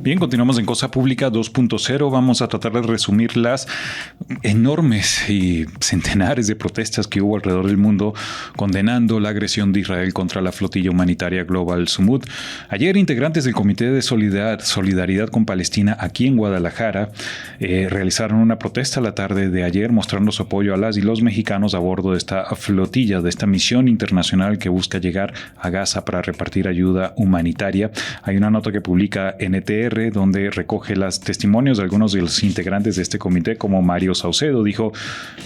Bien, continuamos en Cosa Pública 2.0. Vamos a tratar de resumir las enormes y centenares de protestas que hubo alrededor del mundo condenando la agresión de Israel contra la flotilla humanitaria Global Sumud. Ayer, integrantes del Comité de Solidaridad con Palestina aquí en Guadalajara realizaron una protesta la tarde de ayer mostrando su apoyo a las y los mexicanos a bordo de esta flotilla, de esta misión internacional que busca llegar a Gaza para repartir ayuda humanitaria. Hay una nota que publica NTR donde recoge los testimonios de algunos de los integrantes de este comité, como Mario Saucedo. Dijo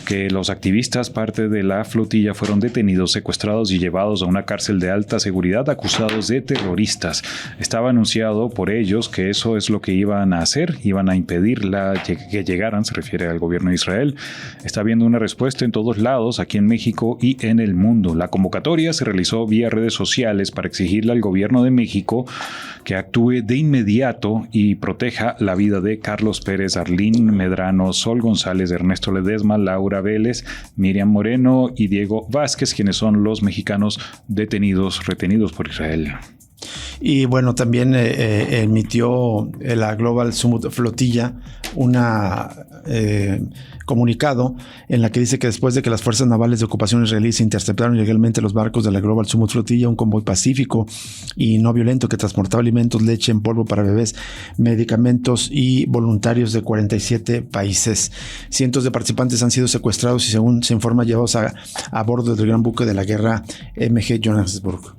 que los activistas, parte de la flotilla, fueron detenidos, secuestrados y llevados a una cárcel de alta seguridad acusados de terroristas. Estaba anunciado por ellos que eso es lo que iban a hacer, iban a impedir que llegaran, se refiere al gobierno de Israel. Está habiendo una respuesta en todos lados, aquí en México y en el mundo. La convocatoria se realizó vía redes sociales para exigirle al gobierno de México que actúe de inmediato y proteja la vida de Carlos Pérez, Arlín Medrano, Sol González, Ernesto Ledesma, Laura Vélez, Miriam Moreno y Diego Vázquez, quienes son los mexicanos retenidos por Israel. Y bueno, también emitió la Global Sumud Flotilla una comunicado en la que dice que después de que las fuerzas navales de ocupación israelíes interceptaron ilegalmente los barcos de la Global Sumud Flotilla, un convoy pacífico y no violento que transportaba alimentos, leche en polvo para bebés, medicamentos y voluntarios de 47 países. Cientos de participantes han sido secuestrados y, según se informa, llevados a bordo del gran buque de la guerra MG Johannesburg.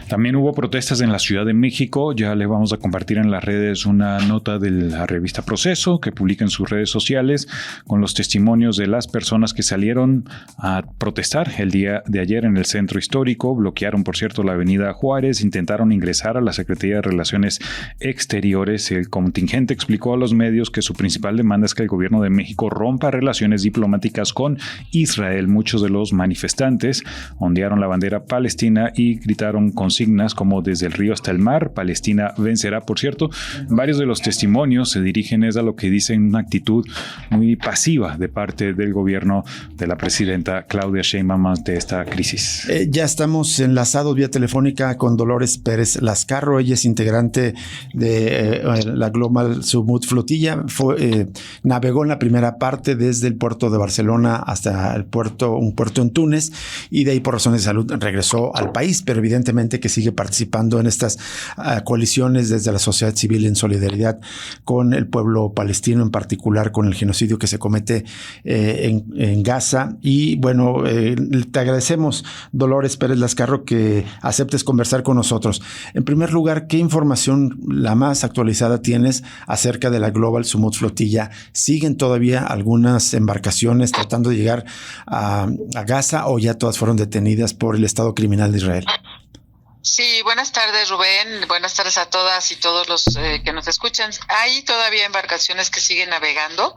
También hubo protestas en la Ciudad de México. Ya le vamos a compartir en las redes una nota de la revista Proceso que publica en sus redes sociales con los testimonios de las personas que salieron a protestar el día de ayer en el centro histórico. Bloquearon, por cierto, la avenida Juárez, intentaron ingresar a la Secretaría de Relaciones Exteriores. El contingente explicó a los medios que su principal demanda es que el gobierno de México rompa relaciones diplomáticas con Israel. Muchos de los manifestantes ondearon la bandera palestina y gritaron consignas como desde el río hasta el mar, Palestina vencerá. Por cierto, varios de los testimonios se dirigen a lo que dicen una actitud muy pasiva de parte del gobierno de la presidenta Claudia Sheinbaum ante esta crisis. Ya estamos enlazados vía telefónica con Dolores Pérez Lascarro. Ella es integrante de la Global Sumud Flotilla. Navegó en la primera parte desde el puerto de Barcelona hasta un puerto en Túnez, y de ahí por razones de salud regresó al país, pero evidentemente que sigue participando en estas coaliciones desde la sociedad civil en solidaridad con el pueblo palestino, en particular con el genocidio que se comete en Gaza. Y bueno, te agradecemos, Dolores Pérez Lascarro, que aceptes conversar con nosotros. En primer lugar, ¿qué información la más actualizada tienes acerca de la Global Sumud Flotilla? ¿Siguen todavía algunas embarcaciones tratando de llegar a Gaza o ya todas fueron detenidas por el Estado criminal de Israel? Sí, buenas tardes, Rubén. Buenas tardes a todas y todos los que nos escuchan. Hay todavía embarcaciones que siguen navegando.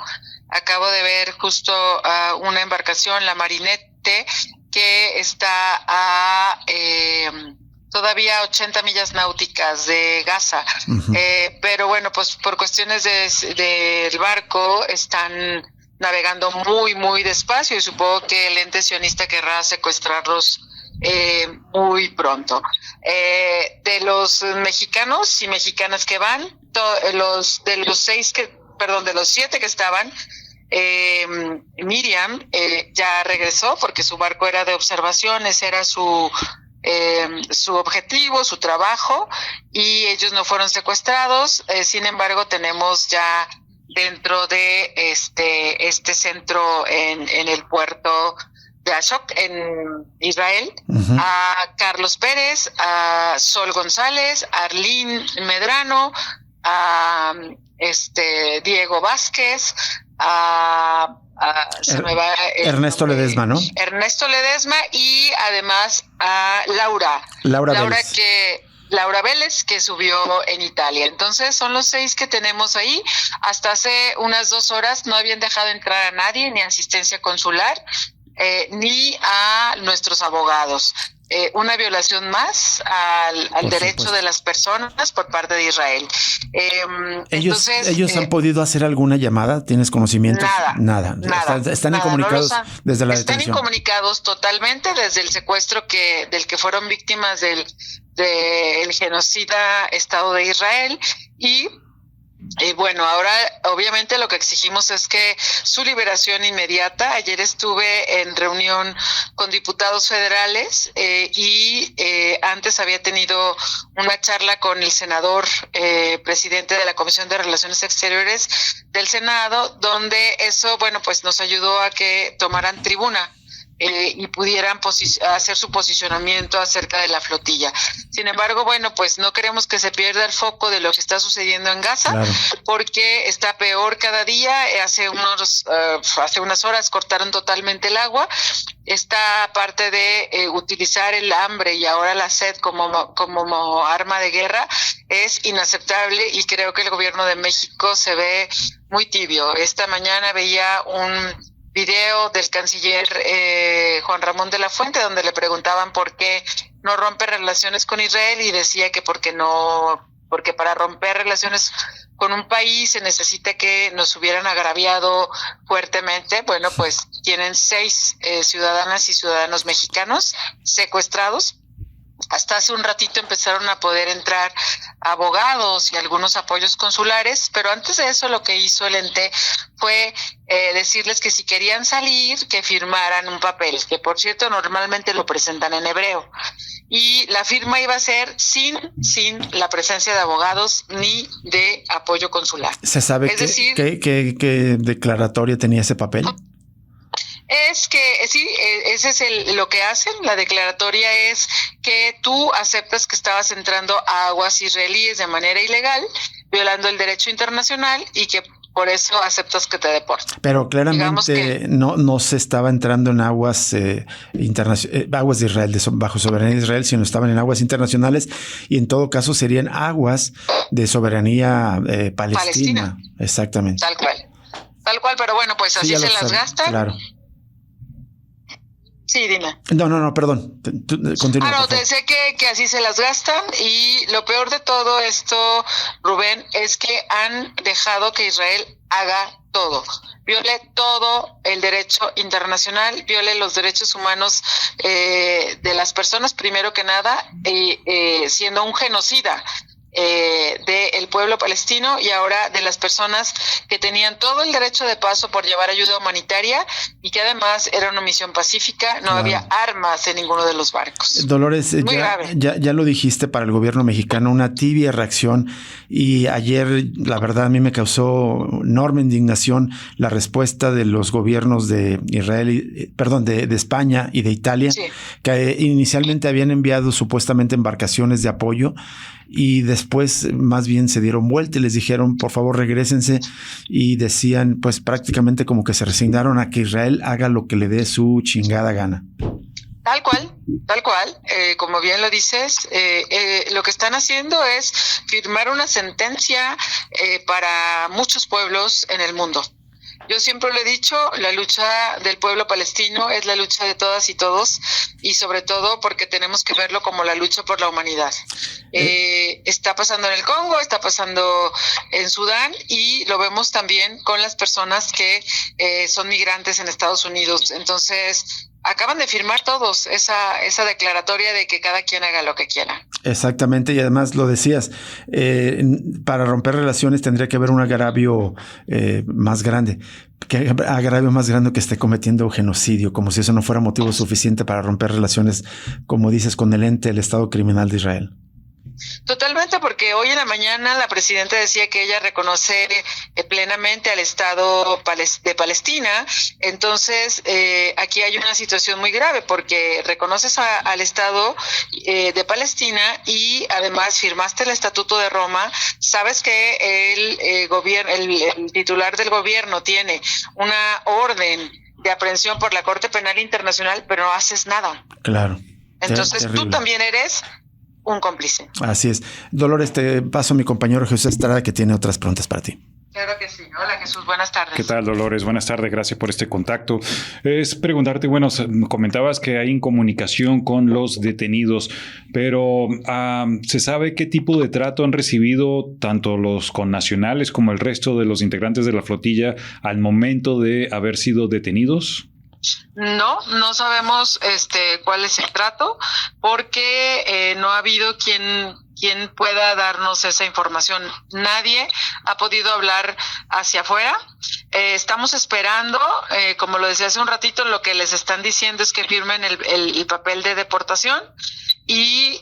Acabo de ver justo una embarcación, la Marinette, que está a todavía 80 millas náuticas de Gaza. Uh-huh. Pero bueno, pues por cuestiones del barco están navegando muy, muy despacio, y supongo que el ente sionista querrá secuestrarlos muy pronto. De los mexicanos y mexicanas que van, de los 7 que estaban, Miriam ya regresó porque su barco era de observación, ese era su objetivo, su trabajo, y ellos no fueron secuestrados. Sin embargo, tenemos ya dentro de este centro en el puerto de Ashok, en Israel, uh-huh, a Carlos Pérez, a Sol González, a Arlín Medrano, a Diego Vázquez, Ernesto Ledesma, ¿no? Ernesto Ledesma, y además a Laura Vélez, que subió en Italia. Entonces son los 6 que tenemos ahí. Hasta hace unas 2 horas no habían dejado entrar a nadie, ni asistencia consular. ni a nuestros abogados. Una violación más al derecho supuesto. De las personas por parte de Israel. ¿Ellos han podido hacer alguna llamada? ¿Tienes conocimiento? Nada. Están incomunicados desde la detención. Están incomunicados totalmente desde el secuestro del que fueron víctimas del genocida Estado de Israel y bueno, ahora obviamente lo que exigimos es que su liberación inmediata. Ayer estuve en reunión con diputados federales y antes había tenido una charla con el senador presidente de la Comisión de Relaciones Exteriores del Senado, donde eso, bueno, pues nos ayudó a que tomaran tribuna. Y pudieran hacer su posicionamiento acerca de la flotilla. Sin embargo, bueno, pues no queremos que se pierda el foco de lo que está sucediendo en Gaza, claro. Porque está peor cada día. Hace unas horas cortaron totalmente el agua. Esta parte de utilizar el hambre y ahora la sed como arma de guerra es inaceptable y creo que el gobierno de México se ve muy tibio. Esta mañana veía un video del canciller Juan Ramón de la Fuente, donde le preguntaban por qué no rompe relaciones con Israel y decía que porque para romper relaciones con un país se necesita que nos hubieran agraviado fuertemente. Bueno, pues tienen 6 ciudadanas y ciudadanos mexicanos secuestrados. Hasta hace un ratito empezaron a poder entrar abogados y algunos apoyos consulares, pero antes de eso lo que hizo el ente fue decirles que si querían salir, que firmaran un papel, que por cierto normalmente lo presentan en hebreo. Y la firma iba a ser sin la presencia de abogados ni de apoyo consular. ¿Se sabe qué declaratoria tenía ese papel? Es que sí, ese es lo que hacen. La declaratoria es que tú aceptas que estabas entrando a aguas israelíes de manera ilegal, violando el derecho internacional y que por eso aceptas que te deporten. Pero claramente no se estaba entrando en aguas aguas de Israel, bajo soberanía de Israel, sino estaban en aguas internacionales y en todo caso serían aguas de soberanía palestina. Exactamente. Tal cual, pero bueno, pues así se las gastan. Claro. Sí, dime. No, perdón. Continúa. Te decía que así se las gastan y lo peor de todo esto, Rubén, es que han dejado que Israel haga todo. Viole todo el derecho internacional, viole los derechos humanos de las personas, primero que nada, siendo un genocida del pueblo palestino y ahora de las personas que tenían todo el derecho de paso por llevar ayuda humanitaria y que además era una misión pacífica, no había armas en ninguno de los barcos. Dolores, ya lo dijiste, para el gobierno mexicano, una tibia reacción, y ayer la verdad a mí me causó enorme indignación la respuesta de los gobiernos de Israel, de España y de Italia, sí, que inicialmente habían enviado supuestamente embarcaciones de apoyo y después más bien se dieron vuelta y les dijeron por favor regrésense, y decían pues prácticamente como que se resignaron a que Israel haga lo que le dé su chingada gana. Tal cual. Como bien lo dices, lo que están haciendo es firmar una sentencia para muchos pueblos en el mundo. Yo siempre lo he dicho, la lucha del pueblo palestino es la lucha de todas y todos, y sobre todo porque tenemos que verlo como la lucha por la humanidad. Está pasando en el Congo, está pasando en Sudán, y lo vemos también con las personas que son migrantes en Estados Unidos. Entonces, acaban de firmar todos esa declaratoria de que cada quien haga lo que quiera. Exactamente, y además lo decías, para romper relaciones tendría que haber un agravio más grande. ¿Qué agravio más grande que esté cometiendo genocidio? Como si eso no fuera motivo suficiente para romper relaciones, como dices, con el Estado criminal de Israel. Totalmente, porque hoy en la mañana la presidenta decía que ella reconoce plenamente al Estado de Palestina. Entonces aquí hay una situación muy grave, porque reconoces al Estado de Palestina y además firmaste el Estatuto de Roma. Sabes que el titular del gobierno tiene una orden de aprehensión por la Corte Penal Internacional, pero no haces nada. Claro. Entonces terrible. Tú también eres un cómplice. Así es. Dolores, te paso a mi compañero Jesús Estrada, que tiene otras preguntas para ti. Claro que sí. Hola Jesús, buenas tardes. ¿Qué tal, Dolores? Buenas tardes, gracias por este contacto. Es preguntarte, bueno, comentabas que hay incomunicación con los detenidos, pero ¿se sabe qué tipo de trato han recibido tanto los connacionales como el resto de los integrantes de la flotilla al momento de haber sido detenidos? No sabemos cuál es el trato, porque no ha habido quien pueda darnos esa información. Nadie ha podido hablar hacia afuera. Estamos esperando, como lo decía hace un ratito, lo que les están diciendo es que firmen el papel de deportación y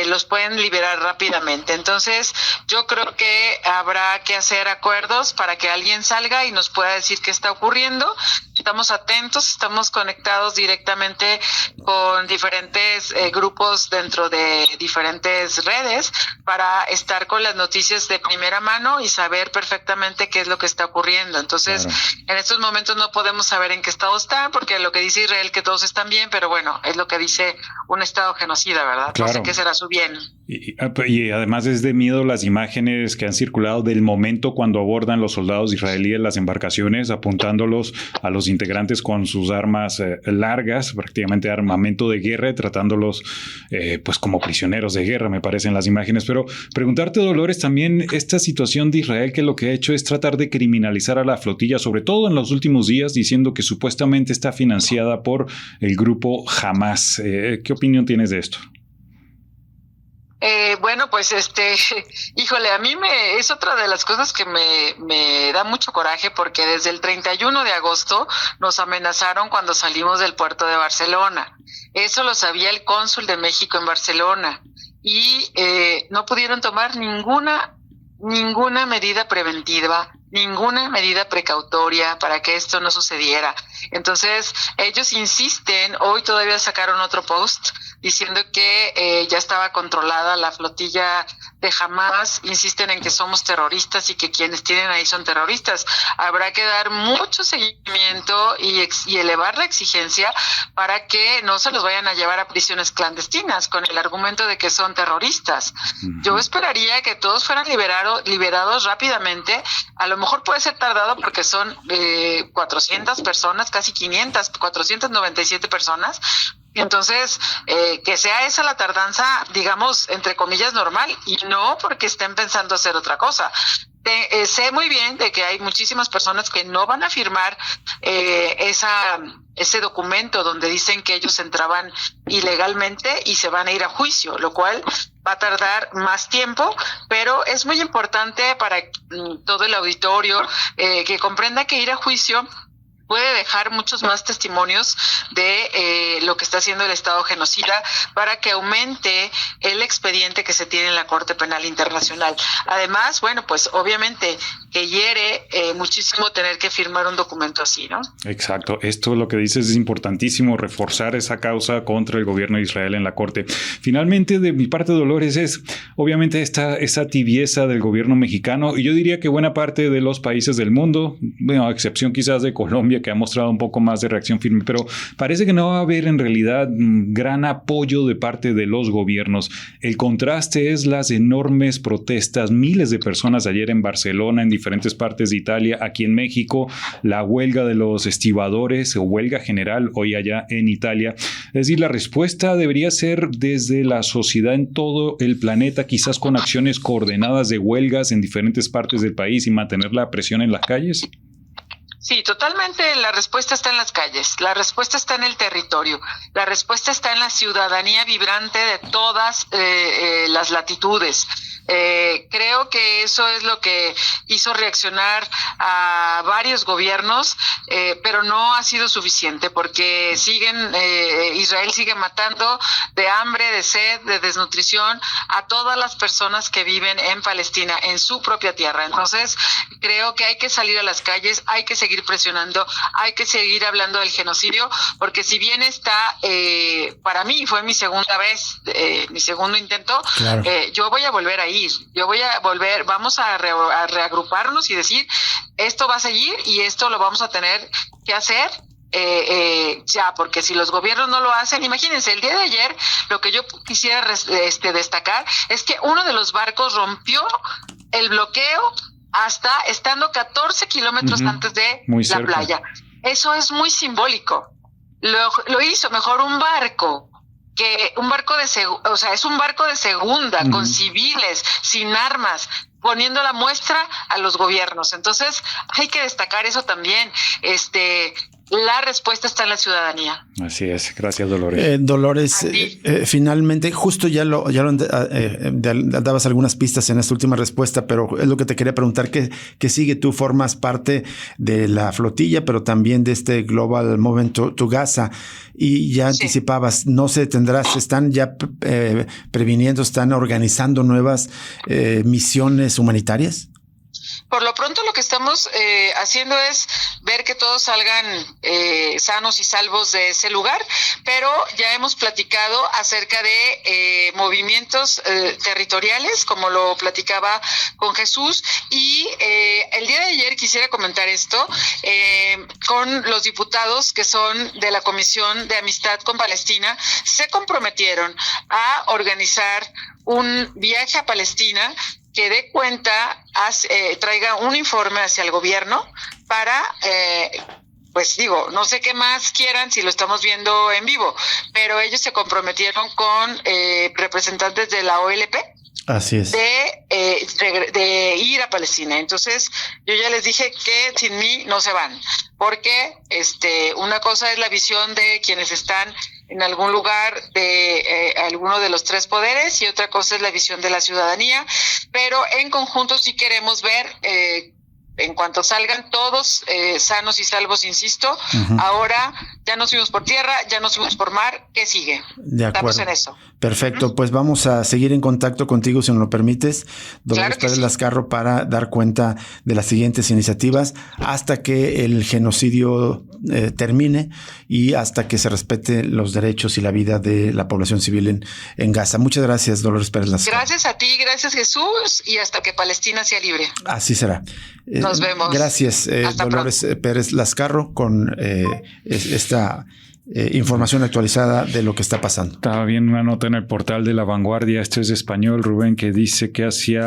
los pueden liberar rápidamente. Entonces, yo creo que habrá que hacer acuerdos para que alguien salga y nos pueda decir qué está ocurriendo. Estamos atentos, estamos conectados directamente con diferentes grupos dentro de diferentes redes para estar con las noticias de primera mano y saber perfectamente qué es lo que está ocurriendo. Entonces, claro, en estos momentos no podemos saber en qué estado están, porque lo que dice Israel que todos están bien, pero bueno, es lo que dice un estado genocida, ¿verdad? Claro. No sé qué será su bien. Y además es de miedo las imágenes que han circulado del momento cuando abordan los soldados israelíes las embarcaciones, apuntándolos a los integrantes con sus armas largas, prácticamente armamento de guerra, tratándolos pues como prisioneros de guerra, me parecen las imágenes. Pero preguntarte, Dolores, también esta situación de Israel, que lo que ha hecho es tratar de criminalizar a la flotilla, sobre todo en los últimos días, diciendo que supuestamente está financiada por el grupo Hamas. ¿Qué opinión tienes de esto? Bueno, pues híjole, a mí es otra de las cosas que me da mucho coraje, porque desde el 31 de agosto nos amenazaron cuando salimos del puerto de Barcelona. Eso lo sabía el cónsul de México en Barcelona y no pudieron tomar ninguna medida preventiva, ninguna medida precautoria para que esto no sucediera. Entonces, ellos insisten, hoy todavía sacaron otro post diciendo que ya estaba controlada la flotilla de Hamas, insisten en que somos terroristas y que quienes tienen ahí son terroristas. Habrá que dar mucho seguimiento y elevar la exigencia para que no se los vayan a llevar a prisiones clandestinas con el argumento de que son terroristas. Yo esperaría que todos fueran liberados rápidamente. A lo mejor puede ser tardado porque son 400 personas, casi 500, 497 personas. Entonces, que sea esa la tardanza, digamos, entre comillas, normal, y no porque estén pensando hacer otra cosa. Sé muy bien de que hay muchísimas personas que no van a firmar ese documento donde dicen que ellos entraban ilegalmente y se van a ir a juicio, lo cual va a tardar más tiempo, pero es muy importante para todo el auditorio que comprenda que ir a juicio puede dejar muchos más testimonios de lo que está haciendo el Estado genocida para que aumente el expediente que se tiene en la Corte Penal Internacional. Además, bueno, pues obviamente que hiere muchísimo tener que firmar un documento así, ¿no? Exacto. Esto lo que dices es importantísimo, reforzar esa causa contra el gobierno de Israel en la Corte. Finalmente, de mi parte, Dolores, es obviamente esa tibieza del gobierno mexicano, y yo diría que buena parte de los países del mundo, bueno, a excepción quizás de Colombia, que ha mostrado un poco más de reacción firme, pero parece que no va a haber en realidad gran apoyo de parte de los gobiernos. El contraste es las enormes protestas, miles de personas ayer en Barcelona, en diferentes partes de Italia, aquí en México, la huelga de los estibadores o huelga general hoy allá en Italia. Es decir, la respuesta debería ser desde la sociedad en todo el planeta, quizás con acciones coordenadas de huelgas en diferentes partes del país y mantener la presión en las calles. Sí, totalmente. La respuesta está en las calles, la respuesta está en el territorio, la respuesta está en la ciudadanía vibrante de todas las latitudes. Creo que eso es lo que hizo reaccionar a varios gobiernos, pero no ha sido suficiente porque Israel sigue matando de hambre, de sed, de desnutrición a todas las personas que viven en Palestina, en su propia tierra. Entonces, creo que hay que salir a las calles, hay que seguir presionando, hay que seguir hablando del genocidio, porque si bien está, para mí fue mi segunda vez, mi segundo intento, claro, yo voy a volver a ir. Vamos a reagruparnos y decir, esto va a seguir y esto lo vamos a tener que hacer ya, porque si los gobiernos no lo hacen, imagínense, el día de ayer, lo que yo quisiera destacar es que uno de los barcos rompió el bloqueo hasta estando 14 kilómetros antes de la playa. Eso es muy simbólico. Lo hizo mejor un barco es un barco de segunda, con civiles, sin armas, poniendo la muestra a los gobiernos. Entonces, hay que destacar eso también. La respuesta está en la ciudadanía. Así es. Gracias, Dolores. Dolores, finalmente, justo ya lo dabas algunas pistas en esta última respuesta, pero es lo que te quería preguntar, ¿qué sigue? Tú formas parte de la flotilla, pero también de este Global Movement to Gaza, y ya anticipabas, no se detendrá, se están ya previniendo, están organizando nuevas misiones humanitarias. Por lo pronto lo que estamos haciendo es ver que todos salgan sanos y salvos de ese lugar, pero ya hemos platicado acerca de movimientos territoriales, como lo platicaba con Jesús, y el día de ayer quisiera comentar esto con los diputados que son de la Comisión de Amistad con Palestina. Se comprometieron a organizar un viaje a Palestina que dé cuenta, traiga un informe hacia el gobierno para, no sé qué más quieran si lo estamos viendo en vivo, pero ellos se comprometieron con representantes de la OLP. Así es. De ir a Palestina. Entonces, yo ya les dije que sin mí no se van, porque una cosa es la visión de quienes están en algún lugar de alguno de los tres poderes, y otra cosa es la visión de la ciudadanía, pero en conjunto sí queremos ver, en cuanto salgan todos sanos y salvos, insisto, ahora ya nos fuimos por tierra, ya nos fuimos por mar, ¿qué sigue? De acuerdo. Estamos en eso. Perfecto, pues vamos a seguir en contacto contigo, si nos lo permites, Dolores Pérez Lascarro, para dar cuenta de las siguientes iniciativas hasta que el genocidio termine y hasta que se respeten los derechos y la vida de la población civil en Gaza. Muchas gracias, Dolores Pérez Lascarro. Gracias a ti, gracias Jesús, y hasta que Palestina sea libre. Así será. Nos vemos. Gracias, Dolores pronto. Pérez Lascarro, con esta información actualizada de lo que está pasando. Estaba viendo una nota en el portal de La Vanguardia, esto es español, Rubén, que dice que hace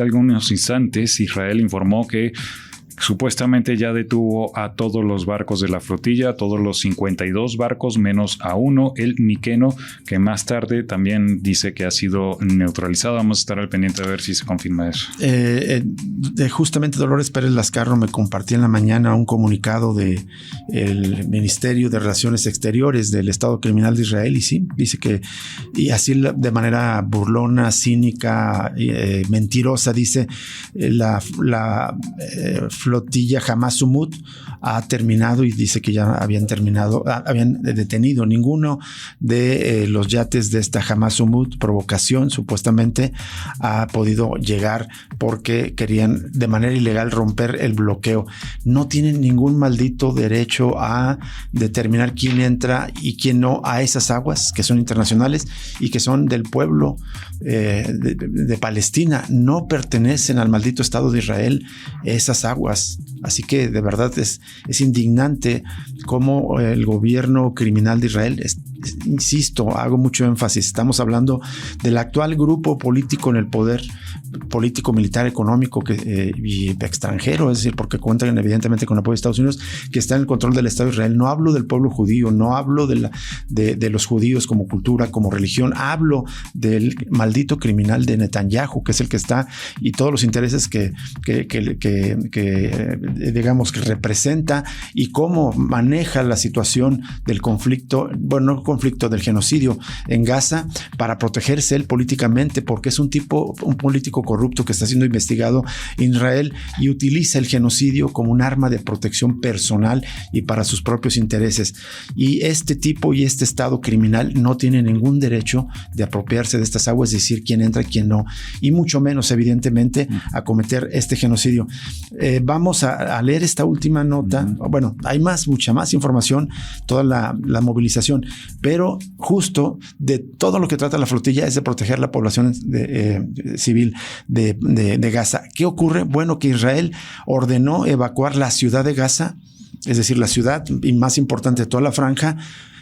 algunos instantes Israel informó que supuestamente ya detuvo a todos los barcos de la flotilla, todos los 52 barcos, menos a uno, el Miqueno, que más tarde también dice que ha sido neutralizado. Vamos a estar al pendiente de ver si se confirma eso. Justamente Dolores Pérez Lascarro me compartió en la mañana un comunicado del Ministerio de Relaciones Exteriores del Estado Criminal de Israel, y sí, dice que, y así de manera burlona, cínica, mentirosa, dice la flotilla Hamas Sumut ha terminado, y dice que ya habían detenido ninguno de los yates de esta Hamas Sumut, provocación supuestamente, ha podido llegar porque querían de manera ilegal romper el bloqueo. No tienen ningún maldito derecho a determinar quién entra y quién no a esas aguas que son internacionales y que son del pueblo de Palestina. No pertenecen al maldito Estado de Israel esas aguas. Así que de verdad es indignante cómo el gobierno criminal de Israel, insisto, hago mucho énfasis, estamos hablando del actual grupo político en el poder, político, militar, económico y extranjero, es decir, porque cuentan evidentemente con el apoyo de Estados Unidos, que está en el control del Estado de Israel. No hablo del pueblo judío, no hablo de los judíos como cultura, como religión, hablo del maldito criminal de Netanyahu, que es el que está, y todos los intereses que digamos que representa, y cómo maneja la situación del conflicto, no conflicto, del genocidio en Gaza, para protegerse él políticamente, porque es un político corrupto que está siendo investigado en Israel y utiliza el genocidio como un arma de protección personal y para sus propios intereses. Y este tipo y este Estado criminal no tiene ningún derecho de apropiarse de estas aguas, decir quién entra y quién no, y mucho menos evidentemente a cometer este genocidio. Vamos a leer esta última nota. Bueno, hay mucha más información, toda la movilización, pero justo de todo lo que trata la flotilla es de proteger la población civil de Gaza. ¿Qué ocurre? Bueno, que Israel ordenó evacuar la ciudad de Gaza, es decir, la ciudad más importante de toda la franja,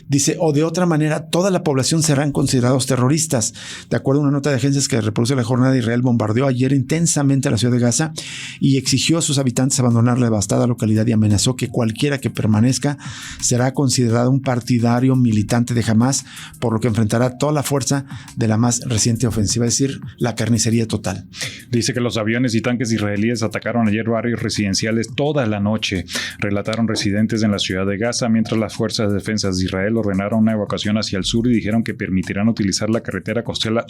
Dice, o de otra manera, toda la población serán considerados terroristas. De acuerdo a una nota de agencias que reproduce la jornada, Israel bombardeó ayer intensamente la ciudad de Gaza y exigió a sus habitantes abandonar la devastada localidad y amenazó que cualquiera que permanezca será considerado un partidario militante de Hamás, por lo que enfrentará toda la fuerza de la más reciente ofensiva, es decir, la carnicería total. Dice que los aviones y tanques israelíes atacaron ayer varios residenciales toda la noche, relataron residentes en la ciudad de Gaza, mientras las fuerzas de defensa de Israel ordenaron una evacuación hacia el sur y dijeron que permitirán utilizar la carretera costera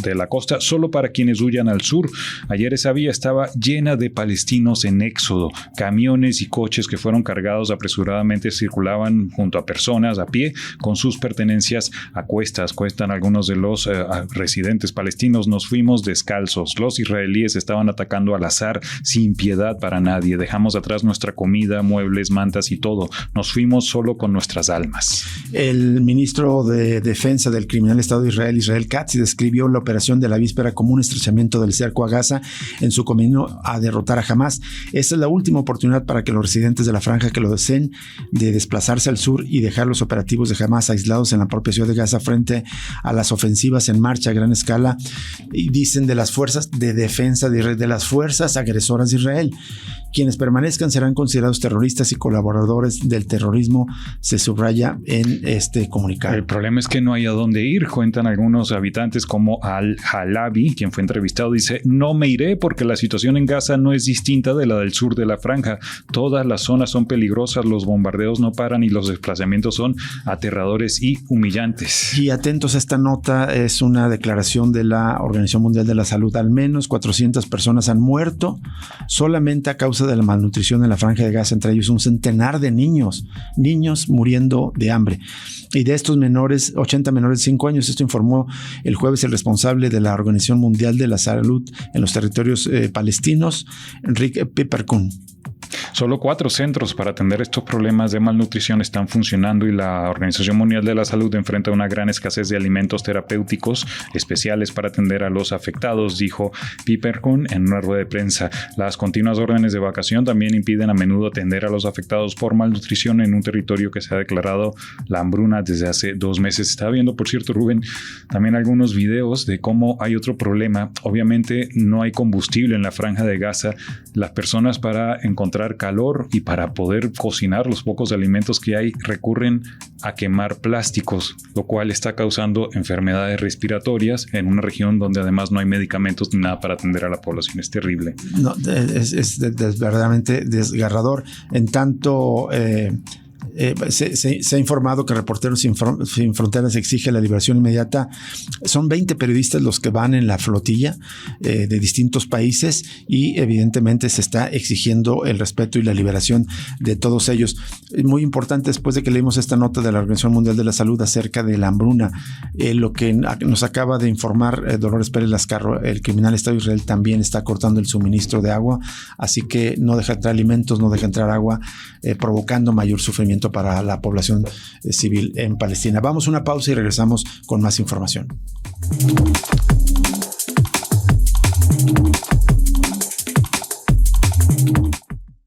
de la costa solo para quienes huyan al sur. Ayer esa vía estaba llena de palestinos en éxodo. Camiones y coches que fueron cargados apresuradamente circulaban junto a personas a pie con sus pertenencias a cuestas. Cuentan algunos de los residentes palestinos: nos fuimos descalzos. Los israelíes estaban atacando al azar, sin piedad para nadie. Dejamos atrás nuestra comida, muebles, mantas y todo. Nos fuimos solo con nuestras almas. El ministro de Defensa del criminal Estado de Israel, Israel Katz, describió la operación de la víspera como un estrechamiento del cerco a Gaza en su camino a derrotar a Hamás. Esta es la última oportunidad para que los residentes de la franja que lo deseen de desplazarse al sur y dejar los operativos de Hamás aislados en la propia ciudad de Gaza frente a las ofensivas en marcha a gran escala, y dicen, de las fuerzas de defensa de Israel, de las fuerzas agresoras de Israel. Quienes permanezcan serán considerados terroristas y colaboradores del terrorismo, se subraya en este comunicado. El problema es que no hay a dónde ir. Cuentan algunos habitantes como Al-Halabi, quien fue entrevistado, dice: no me iré porque la situación en Gaza no es distinta de la del sur de la franja. Todas las zonas son peligrosas, los bombardeos no paran y los desplazamientos son aterradores y humillantes. Y atentos a esta nota, es una declaración de la Organización Mundial de la Salud. Al menos 400 personas han muerto solamente a causa de la malnutrición en la franja de Gaza, entre ellos un centenar de niños muriendo de hambre. Y de estos menores, 80 menores de 5 años, esto informó el jueves el responsable de la Organización Mundial de la Salud en los territorios palestinos, Enrique Piperkun. Solo 4 centros para atender estos problemas de malnutrición están funcionando y la Organización Mundial de la Salud enfrenta una gran escasez de alimentos terapéuticos especiales para atender a los afectados, dijo Piperkun en una rueda de prensa. Las continuas órdenes de evacuación también impiden a menudo atender a los afectados por malnutrición en un territorio que se ha declarado la hambruna desde hace 2 meses. Estaba viendo, por cierto, Rubén, también algunos videos de cómo hay otro problema. Obviamente no hay combustible en la franja de Gaza. Las personas, para encontrar calor y para poder cocinar los pocos alimentos que hay, recurren a quemar plásticos, lo cual está causando enfermedades respiratorias en una región donde además no hay medicamentos ni nada para atender a la población. Es terrible. No, es verdaderamente desgarrador. En tanto, se ha informado que Reporteros Sin Fronteras exige la liberación inmediata. Son 20 periodistas los que van en la flotilla de distintos países y evidentemente se está exigiendo el respeto y la liberación de todos ellos. Es muy importante, después de que leímos esta nota de la Organización Mundial de la Salud acerca de la hambruna, lo que nos acaba de informar Dolores Pérez Lascarro, el criminal Estado de Israel también está cortando el suministro de agua, así que no deja entrar alimentos, no deja entrar agua, provocando mayor sufrimiento para la población civil en Palestina. Vamos a una pausa y regresamos con más información.